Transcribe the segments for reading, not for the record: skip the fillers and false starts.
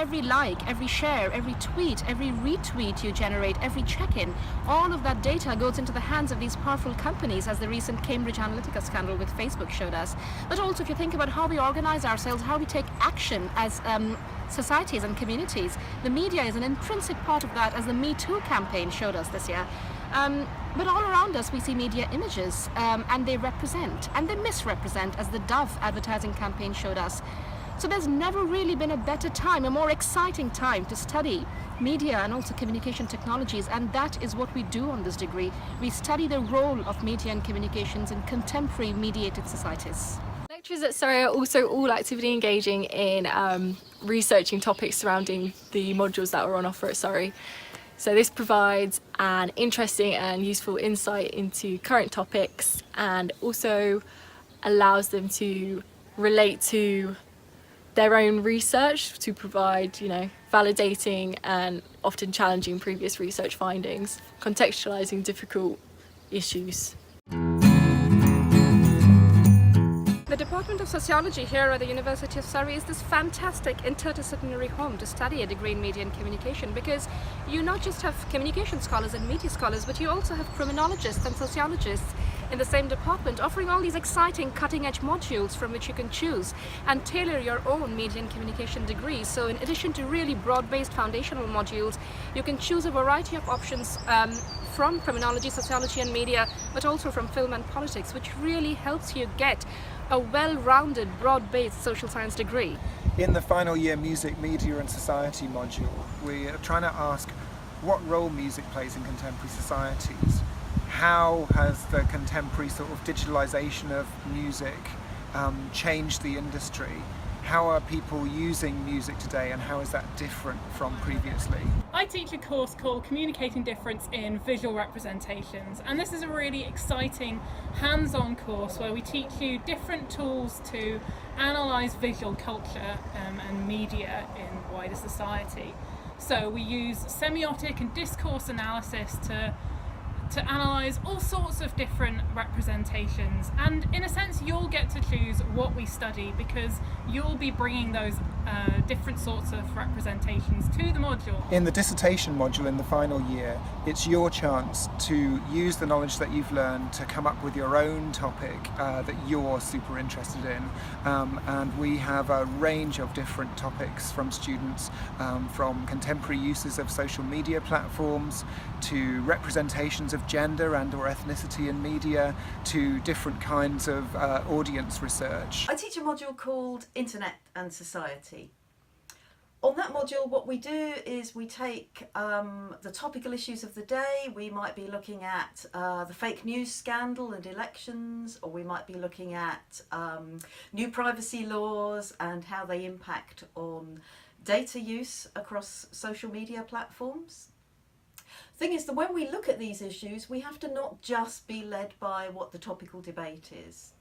every like, every share, every tweet, every retweet you generate, every check-in, all of that data goes into the hands of these powerful companies, as the recent Cambridge Analytica scandal with Facebook showed us. But also, if you think about how we organize ourselves, how we take action as societies and communities, the media is an intrinsic part of that, as the Me Too campaign showed us this year. But all around us we see media images, and they represent and they misrepresent, as the Dove advertising campaign showed us. So there's never really been a better time, a more exciting time to study media and also communication technologies, and that is what we do on this degree. We study the role of media and communications in contemporary mediated societies. Lecturers at Surrey are also all actively engaging in researching topics surrounding the modules that are on offer at Surrey. So this provides an interesting and useful insight into current topics, and also allows them to relate to their own research to provide, validating and often challenging previous research findings, contextualising difficult issues. The Department of Sociology here at the University of Surrey is this fantastic interdisciplinary home to study a degree in media and communication, because you not just have communication scholars and media scholars, but you also have criminologists and sociologists in the same department, offering all these exciting cutting-edge modules from which you can choose and tailor your own media and communication degree. So in addition to really broad-based foundational modules, you can choose a variety of options from criminology, sociology and media, but also from film and politics, which really helps you get a well-rounded, broad-based social science degree. In the final year Music, Media and Society module, we are trying to ask what role music plays in contemporary societies. How has the contemporary sort of digitalization of music changed the industry? How are people using music today, and how is that different from previously? I teach a course called Communicating Difference in Visual Representations, and this is a really exciting hands-on course where we teach you different tools to analyse visual culture and media in wider society. So we use semiotic and discourse analysis to analyse all sorts of different representations, and in a sense you'll get to choose what we study, because you'll be bringing those different sorts of representations to the module. In the dissertation module in the final year, it's your chance to use the knowledge that you've learned to come up with your own topic that you're super interested in, and we have a range of different topics from students, from contemporary uses of social media platforms to representations of gender and or ethnicity in media, to different kinds of audience research. I teach a module called Internet and Society. On that module, what we do is we take the topical issues of the day. We might be looking at the fake news scandal and elections, or we might be looking at new privacy laws and how they impact on data use across social media platforms. Thing is that when we look at these issues, we have to not just be led by what the topical debate is.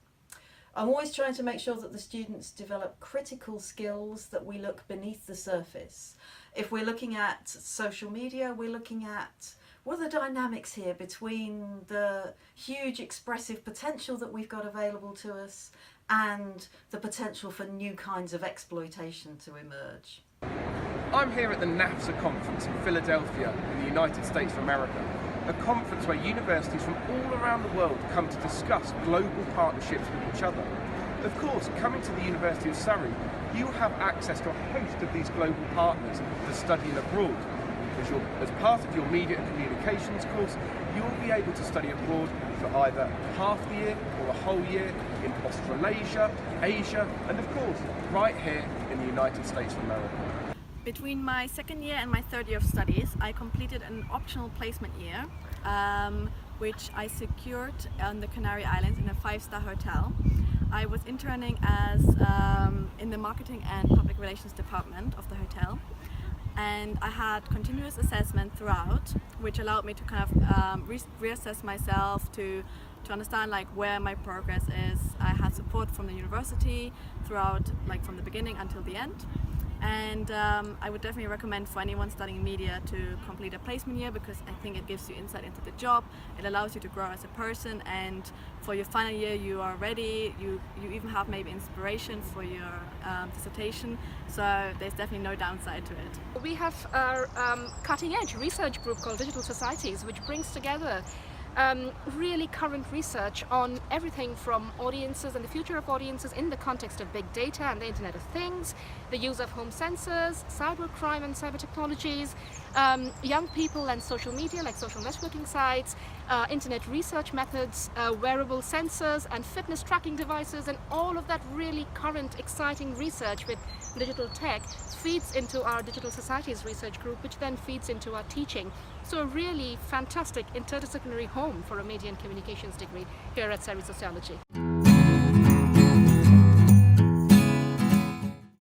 I'm always trying to make sure that the students develop critical skills, that we look beneath the surface. If we're looking at social media, we're looking at what are the dynamics here between the huge expressive potential that we've got available to us and the potential for new kinds of exploitation to emerge. I'm here at the NAFSA conference in Philadelphia in the United States of America, a conference where universities from all around the world come to discuss global partnerships with each other. Of course, coming to the University of Surrey, you have access to a host of these global partners for studying abroad. As part of your media and communications course, you'll be able to study abroad for either half the year or a whole year in Australasia, Asia, and of course, right here in the United States of America. Between my second year and my third year of studies, I completed an optional placement year, which I secured on the Canary Islands in a 5-star hotel. I was interning as in the marketing and public relations department of the hotel, and I had continuous assessment throughout, which allowed me to kind of reassess myself, to understand like where my progress is. I had support from the university throughout, like from the beginning until the end. And I would definitely recommend for anyone studying media to complete a placement year, because I think it gives you insight into the job, it allows you to grow as a person, and for your final year you are ready, you even have maybe inspiration for your dissertation, so there's definitely no downside to it. We have our cutting-edge research group called Digital Societies, which brings together really current research on everything from audiences and the future of audiences in the context of big data and the Internet of Things, the use of home sensors, cybercrime and cyber technologies, young people and social media like social networking sites, internet research methods, wearable sensors and fitness tracking devices, and all of that really current exciting research with digital tech feeds into our Digital Societies research group, which then feeds into our teaching. So a really fantastic interdisciplinary home for a media and communications degree here at Surrey Sociology.